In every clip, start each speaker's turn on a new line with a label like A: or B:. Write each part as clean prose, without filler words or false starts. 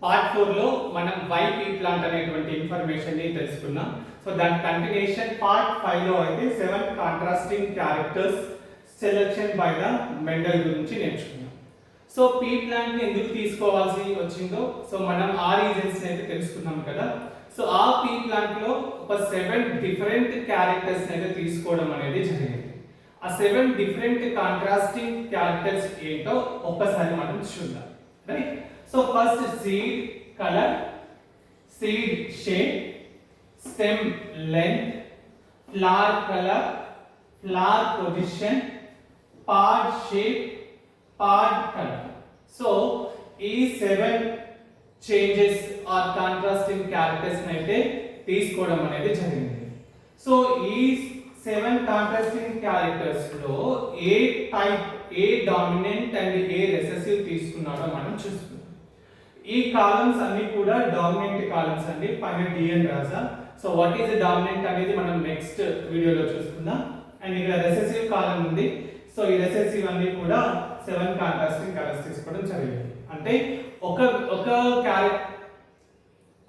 A: Part 4 లో మనం why P plant అనేటువంటి ఇన్ఫర్మేషన్ ని తెలుసుకున్నాం. సో దాని కంటిన్యూషన్ పార్ట్ 5 లో అయితే 7 contrasting characters selection by the Mendel గురించి నేర్చుకున్నాం. సో పీ ప్లాంట్ ని ఎందుకు తీసుకోవాల్సి వచ్చిందో సో మనం ఆ రీజన్స్ అయితే తెలుసుకున్నాం కదా. సో ఆ పీ ప్లాంట్ లో ఒక 7 డిఫరెంట్ క్యారెక్టర్స్ అయితే తీసుకోవడం అనేది జరిగింది. ఆ 7 డిఫరెంట్ కాంట్రాస్టింగ్ క్యారెక్టర్స్ ఏంటో ఒక్కసారి మనం చూద్దాం. Right. So first seed colour, seed shape, stem length, flower colour, flower position, pod shape, pod color. So ఈ 7 చేంజెస్ ఆర్ కాంట్రాస్టింగ్ క్యారెక్టర్స్ అయితే తీసుకోవడం అనేది జరిగింది. సో ఈ 7 కాంట్రాస్టింగ్ క్యారెక్టర్స్ లో ఏ టైప్, ఏ డామినెంట్ అండ్ ఏ రెసెసివ్ తీసుకున్నాడో మనం చూస్తున్నాం. ఈ కాలమ్స్ అన్ని కూడా డామినెంట్ కాలమ్స్ అండి, పైన డిఎన్ రాసా. సో వాట్ ఈస్ డామినెంట్ అనేది మనం నెక్స్ట్ వీడియోలో చూసుకుందాం. అండ్ ఇక్కడ రెసెసివ్ కాలం ఉంది. సో ఈ రెసెసివ్ అన్ని కూడా 7 కాంట్రాస్టింగ్ కలర్స్ తీసుకోవడం జరిగింది. అంటే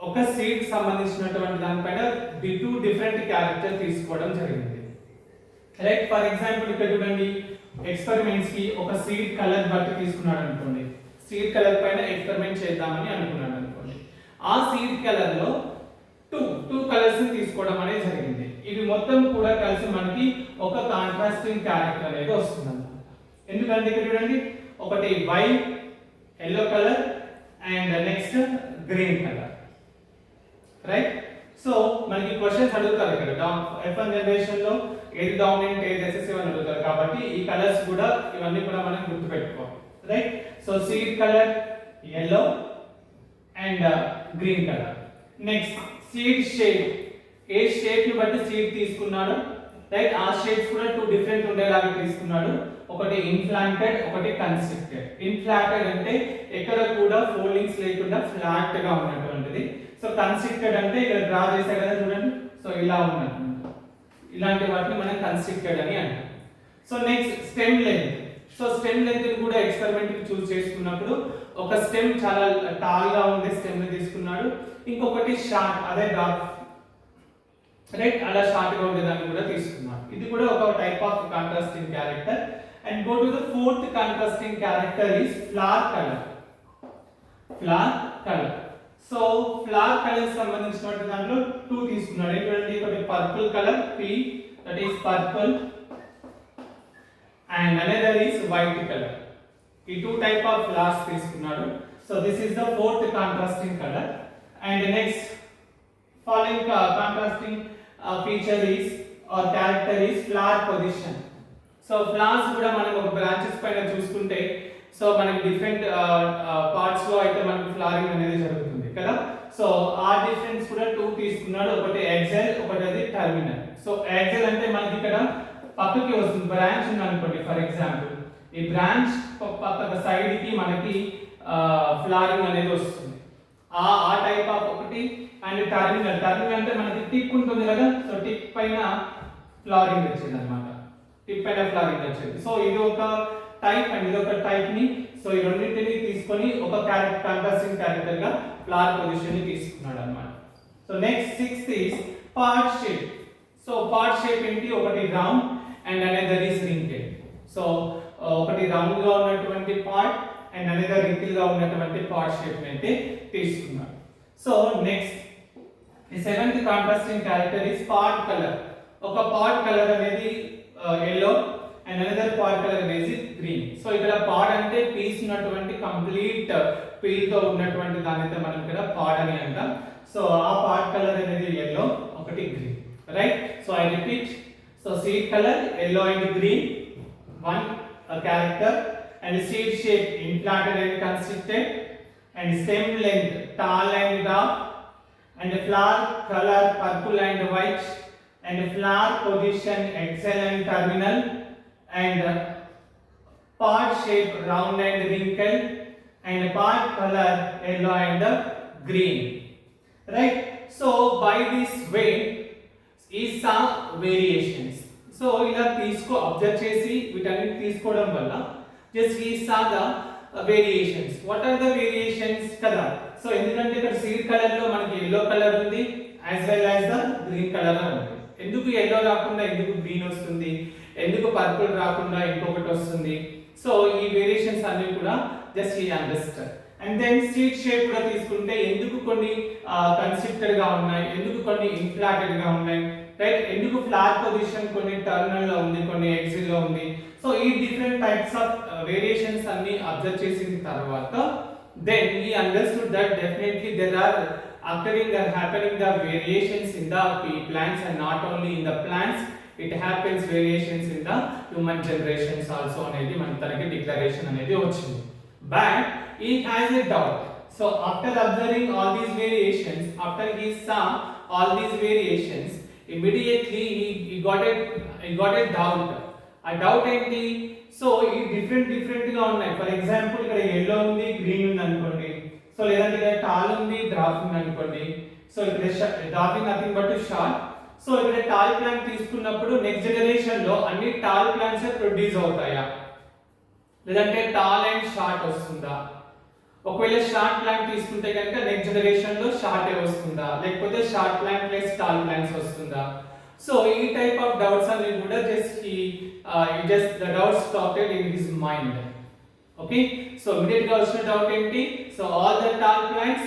A: ఒక సీడ్ సంబంధించినటువంటి దానిపైన 2 డిఫరెంట్ క్యారెక్టర్ తీసుకోవడం జరిగింది. రైట్. ఫర్ ఎగ్జాంపుల్ ఇక్కడ చూడండి, ఎక్స్పెరిమెంట్స్ కి ఒక సీడ్ కలర్ బట్టి తీసుకున్నాడు అనుకోండి. సీడ్ కలర్ పైన ఎక్స్పెరిమెంట్ చేద్దామని అనుకున్నాడు అనుకోండి. ఆ సీడ్ కలర్ లో టూ కలర్స్ తీసుకోవడం అనేది జరిగింది. ఇవి మొత్తం కూడా కలిసి మనకి ఒక కాంట్రాస్టింగ్ క్యారెక్టర్ అనేది వస్తుంది అన్నమాట. ఎందుకంటే ఇక్కడ చూడండి, ఒకటి white, yellow colour and next green colour. Right. So మనకి క్వశ్చన్స్ అడుగుతారు ఇక్కడ F1 జనరేషన్ లో ఏది డామినెంట్ ఏది రెసెసివ్ అని అడుగుతారు. కాబట్టి ఈ కలర్స్ కూడా ఇవన్నీ కూడా మనం గుర్తుపెట్టుకోవాలి. Right. So seed colour yellow and green colour. Next seed shape, A shape ని బట్టి సీడ్ తీసుకున్నాడు. రైట్. ఆ షేప్స్ కూడా 2 డిఫరెంట్ ఉండేలాగా తీసుకున్నాడు. ఒకటి ఇన్ఫ్లాంటెడ్, ఒకటి కన్స్ట్రిక్టెడ్. ఇన్ఫ్లాంటెడ్ అంటే ఎక్కడ కూడా ఫోల్డింగ్స్ లేకుండా ఫ్లాట్ గా ఉన్నటువంటిది. సో కన్స్ట్రిక్టెడ్ అంటే ఇక్కడ డ్రా చేశారు కదా చూడండి, సో ఇలా ఉన్నట్టు. ఇలాంటి వాటిని మనం కన్స్ట్రిక్టెడ్ అని అంటాం. So next stem length. So stem length ని కూడా ఎక్స్పెరిమెంట్ కి చూస్ చేసుకున్నప్పుడు ఒక స్టెమ్ చాలా టాల్ గా ఉండే స్టెమ్ ని తీసుకున్నాడు. ఇంకొకటి షార్ట్, అదే డార్క్. రైట్. అలా షార్ట్ గా ఉండేదాన్ని కూడా తీసుకున్నాడు. ఇది కూడా ఒక type of contrasting character. And go to the fourth contrasting character is flower colour. Flower colour. So flower colour సంబంధించినటువంటి దాంట్లో 2 తీసుకున్నాడు. ఏంటంటే ఒకటి purple colour P, that is purple, and another is white colour. ఈ 2 టైప్ ఆఫ్ ఫ్లవర్స్ తీసుకున్నాడు. So this is the fourth contrasting colour. And next following contrasting feature is or character is flower position. So flowers కూడా మనం ఒక branches పైన చూసుకుంటే so మనకి different parts లో అయితే మనకి ఫ్లవరింగ్ అనేది జరుగుతుంది కదా. సో ఆ డిఫరెన్స్ కూడా 2 తీసుకున్నాడు. ఒకటి ఎక్సెల్, ఒకటి టర్మినల్. సో ఎక్సెల్ అంటే మనకి ఇక్కడ పక్కకి వస్తుంది, బ్రాంచ్ ఉంది అనుకోండి. ఫర్ ఎగ్జాంపుల్ ఈ బ్రాంచ్ పక్క సైడ్ కి మనకి ఫ్లవరింగ్ అనేది వస్తుంది. ఆ టైప్ ఆఫ్ ఒకటి. And terminal. టర్మినల్ అంటే మనకి టిప్ ఉంటుంది కదా. సో టిప్ పైన ఫ్లవరింగ్ వచ్చేది అన్నమాట. టిప్ పైన ఫ్లవరింగ్ వచ్చేది. సో ఇది ఒక టైప్ అండ్ ఇది ఒక టైప్ ని. సో ఈ రెండింటిని తీసుకొని ఒక కాంట్రాస్టింగ్ క్యారెక్టర్ గా ఫ్లవర్ పొజిషన్ ని తీసుకున్నాడు అన్నమాట. So next 6th is part shape. So part shape ఏంటి, ఒకటి round and another is wrinkle. So ఒకటి రౌండ్ గా ఉన్నటువంటి పార్ట్ అండ్ అనదర్ రింకిల్ గా ఉన్నటువంటి పార్ట్ షేప్ ని అయితే తీసుకున్నాడు. So next the 7th contrasting character is pod color. ఒక pod color అనేది yellow and another pod color అనేది green. సో ఇక్కడ pod అంటే పీస్ ఉన్నటువంటి కంప్లీట్ పీల్ తో ఉన్నటువంటి దానితో మనం ఇక్కడ pod అని అంటాం. సో ఆ pod color అనేది yellow, ఒకటి green. Right. So I repeat. So seed color yellow and green, one character, and seed shape implanted and constricted, and stem length tall and dark, and flower color purple and white, and flower position axil and terminal, and pod shape round and wrinkled, and pod color yellow and green. Right. So by this way is some variations. So ఇలా తీసుకో observe చేసి వీటన్ని తీసుకోవడం వల్ల just ఈ సాగా variations. What are the variations కదా? So ఎందుకంటే ఇక్కడ సీడ్ కలర్ లో మనకి yellow కలర్ ఉంది as well as the green colour ఉంది. ఎందుకు yellow రాకుండా ఎందుకు గ్రీన్ వస్తుంది, ఎందుకు పర్పుల్ రాకుండా ఇంకొకటి వస్తుంది? సో ఈ వేరియేషన్స్ అన్ని కూడా జస్ట్ ఈ understand. And then seed shape కూడా తీసుకుంటే ఎందుకు కొన్ని కన్స్ట్రక్టెడ్ గా ఉన్నాయి, ఎందుకు కొన్ని ఇన్ఫ్లాటెడ్ గా ఉన్నాయి, రైట్? ఎందుకు ఫ్లాట్ పొజిషన్ కొన్ని టర్మినల్ లో ఉంది, కొన్ని ఎక్సిల్ లో ఉంది. సో ఈ డిఫరెంట్ టైప్స్ ఆఫ్ వేరియేషన్స్ అన్ని అబ్జర్వ్ చేసిన తర్వాత then he understood that definitely there are occurring or happening the variations in the plants, and not only in the plants, it happens variations in the human generations also అనేది మన తనకి declaration అనేది వచ్చింది. But he has a doubt. So after observing all these variations, after he saw all these variations, immediately he got a doubt. A doubt ఏంటి? So ఈ different గా ఉన్నాయి. For example ఇక్కడ yellow ఉంది, గ్రీన్ ఉంది అనుకోండి. సో లేదంటే ఇక్కడ టాల్ ఉంది, డ్రాప్ ఉంది అనుకోండి. సో ఇక్కడ dropping nothing but short. So ఇక్కడ టాల్ ప్లాంట్ తీసుకున్నప్పుడు నెక్స్ట్ జనరేషన్ లో అన్ని టాల్ ప్లాంట్స్ ప్రొడ్యూస్ అవుతాయా, లేదంటే టాల్ అండ్ షార్ట్ వస్తుందా? ఒకవేళ షార్ట్ ప్లాంట్ తీసుకుంటే కనుక నెక్స్ట్ జనరేషన్ లో షార్ట్ వస్తుందా, లేకపోతే short plant plus tall plants వస్తుందా? సో ఈ టైప్ ఆఫ్ డౌట్స్ అన్ని కూడా just the doubts started in his mind. Okay, so immediate గా వచ్చిన డౌట్ ఏంటి? So all the tall plants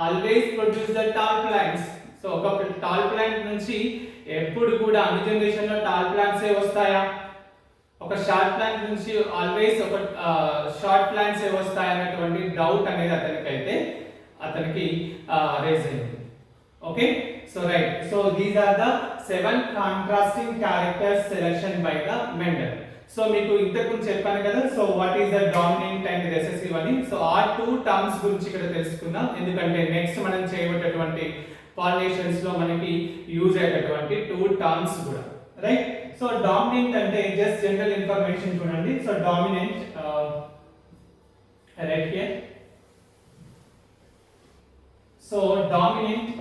A: always produce the tall plants. So ఒక tall plant నుంచి ఎప్పుడు కూడా అన్ని జనరేషన్ లో టాల్ ప్లాంట్స్ ఏ వస్తాయా, ఒక షార్ట్ ప్లాంట్ నుంచి ఆల్వేస్ ఒక షార్ట్ ప్లాంట్స్ ఏ వస్తాయా అనేటువంటి డౌట్ అనేది అతనికి రేజ్ అయింది. Okay, so right, so these are the 7 contrasting characters selection by the Mendel. So మీకు ఇంతకు చెప్పాను కదా, so what is the dominant and recessive అని. సో ఆ 2 టర్మ్స్ గురించి ఇక్కడ తెలుసుకుందాం, ఎందుకంటే నెక్స్ట్ మనం చేయబోయేటువంటి పాలినేషన్స్ లో మనకి యూజ్ అయ్యేటటువంటి 2 టర్మ్స్ కూడా, రైట్? సో డామినెంట్ అంటే జస్ట్ జనరల్ ఇన్ఫర్మేషన్ చూడండి. So dominant right here. So dominant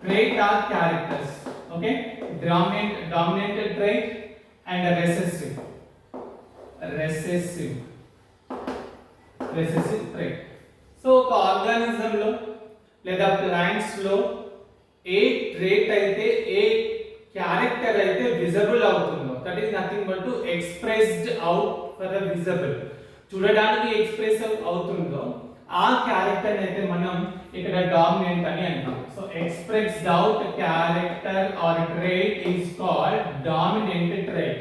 A: trait or characters. Okay, dominant trait and recessive trait. So ఒక ఆర్గానిజం లో లేదా ప్లాంట్స్ లో ఏ ట్రేట్ అయితే, ఏ క్యారెక్టర్ అయితే విజిబుల్ అవుతుందో, that is nothing but to expressed out for the visible, చూడడానికి express అవుతుందో ఆ క్యారెక్టర్ అయితే మనం ఇక్కడ డామినెంట్ అని అంటాం. So expressed out character are trait is called dominant trait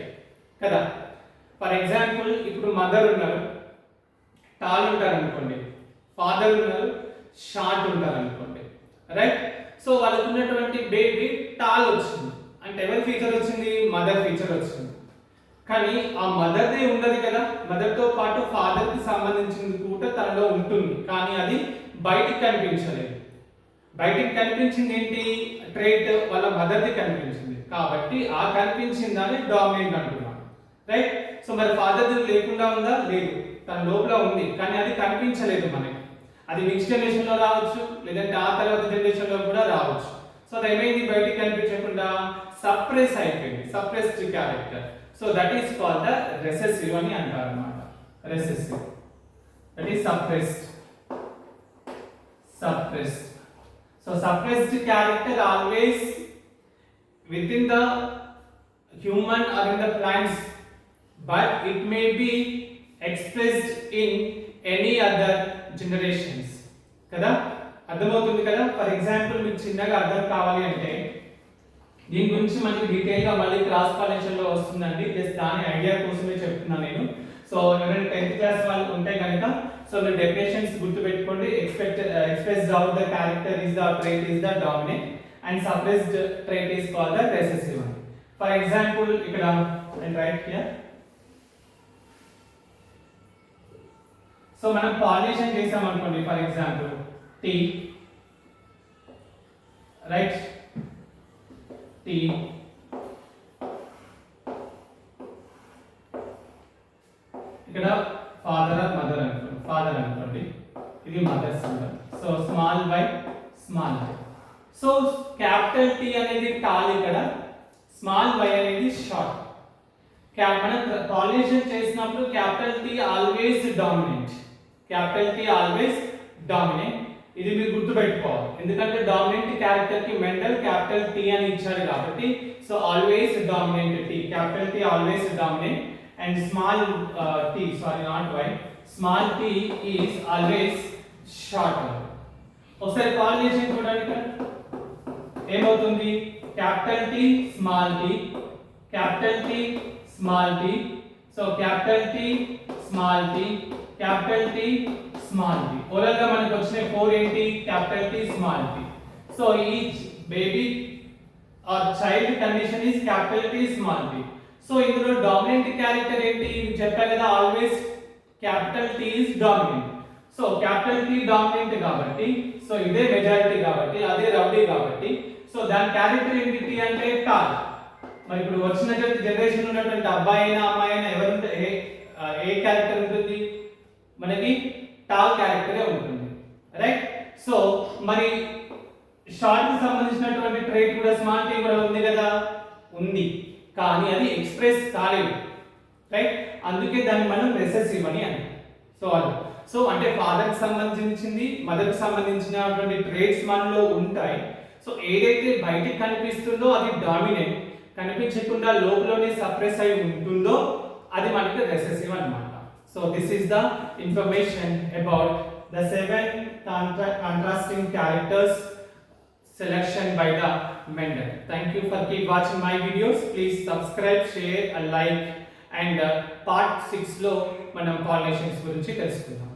A: కదా. ఫర్ ఎగ్జాంపుల్ ఇప్పుడు మదర్ ఉన్నారు, టాల్ ఉంటారు అనుకోండి, ఫాదర్ ఉన్నారు, షార్ట్ ఉంటారు అనుకోండి, రైట్? సో వాళ్ళకు ఉన్నటువంటి బేబీ టాల్ వచ్చింది అంటే ఎవరి ఫీచర్ వచ్చింది? మదర్ ఫీచర్ వచ్చింది. కానీ ఆ మదర్దే ఉండదు కదా, మదర్ తో పాటు ఫాదర్ కి సంబంధించింది కూడా తనలో ఉంటుంది, కానీ అది బయటికి కనిపించలేదు. బయటికి కనిపించింది ఏంటి? ట్రేట్ వాళ్ళ మదర్ది కనిపించింది, కాబట్టి ఆ కనిపించింది అని డామినెంట్ అంటున్నాం, రైట్? సో మరి ఫాదర్ది లేకుండా ఉందా? లేదు, తన లోపల ఉంది, కానీ అది కనిపించలేదు మనకి. అది నెక్స్ట్ జనరేషన్ లో రావచ్చు, లేదంటే ఆ తర్వాత జనరేషన్ లో కూడా రావచ్చు. సో అది ఏమైంది? బయటికి కనిపించకుండా సప్రెస్ అయిపోయింది, suppressed character. So that is called the recessive అని అంటారు అన్నమాట. Recessive, that is suppressed. So suppressed character always within the human or in the plants, but it may be expressed in any other generations కదా. అర్థమవుతుంది కదా? For example మీకు చిన్నగా అర్థం కావాలి అంటే దీని గురించి మనకి డీటెయిల్ గా మళ్ళీ క్లాస్ పాలినేషన్ లో వస్తుందండి, జస్ట్ దాని ఐడియా కోసమే చెప్తున్నా నేను. సో ఎవరైనా 10th క్లాస్ వాళ్ళు ఉంటే కనుక సో మీరు డెఫినేషన్స్ గుర్తుపెట్టుకోండి. Expressed out the character is the trait is the dominant and suppressed trait is called the recessive అని. ఫర్ ఎగ్జాంపుల్ ఇక్కడ అండ్ రైట్ హియర్. సో మనం పాలినేషన్ చేసాం అనుకోండి, for example T, right? T ఇక్కడ father or mother అనుకోండి, father అనుకోండి, ఇది mother symbol. So small by small by. So capital T అనేది టాల్, ఇక్కడ స్మాల్ బై అనేది షార్ట్. మనం పాలినేషన్ చేసినప్పుడు capital T always dominant, capital T always dominant. ఇది మీరు గుర్తుపెట్టుకోవాలి, ఎందుకంటే డామినెంట్ క్యారెక్టర్ కి మెండల్ క్యాపిటల్ టీ అని ఇచ్చాడు కాబట్టి. So always dominant T, capital T always dominant, and small T, sorry not Y, small T is always shorter. ఒకసారి pollination చూడండి ఇక్కడ ఏమవుతుంది, capital T small T, capital T small T, so capital T small T, capital T small T. Overall గా మనకు వచ్చిన 4 ఏంటి, capital T small T. So each baby or child condition is capital T small T. So ఇందులో dominant character ఏంటి చెప్పా కదా, always capital T is dominant. So capital T dominant కాబట్టి, so ఇదే మెజారిటీ కాబట్టి, అదే రౌడీ కాబట్టి, సో దాని క్యారెక్టర్ ఏంటి అంటే టాల్. మరి ఇప్పుడు వచ్చిన జనరేషన్ ఉన్నటువంటి అబ్బాయి అయినా అమ్మాయి అయినా ఎవరు ఏ క్యారెక్టర్ ఉంటుంది మనకి, టాల్ క్యారెక్టరే ఉంటుంది, రైట్. సో మరి షార్ట్ కి సంబంధించినటువంటి ట్రేట్ కూడా స్మాల్ టీ కూడా ఉంది కదా, ఉంది, కానీ అది ఎక్స్ప్రెస్ కాలేదు, రైట్. అందుకే దాన్ని మనం రెసెసివ్ అని అంటాం. సో అది సో అంటే ఫాదర్ కి సంబంధించింది మదర్ కి సంబంధించినటువంటి ట్రేట్స్ మనలో ఉంటాయి. సో ఏదైతే బయటికి కనిపిస్తుందో అది డామినెంట్, కనిపించకుండా లోపలనే సప్రెస్ అయి ఉంటుందో అది మనకి రెసెసివ్ అన్నమాట. So this is the information about the 7 contrasting characters selection by the Mendel. Thank you for keep watching my videos. Please subscribe, share and like, and part 6 లో మనం pollination గురించి తెలుసుకుందాం.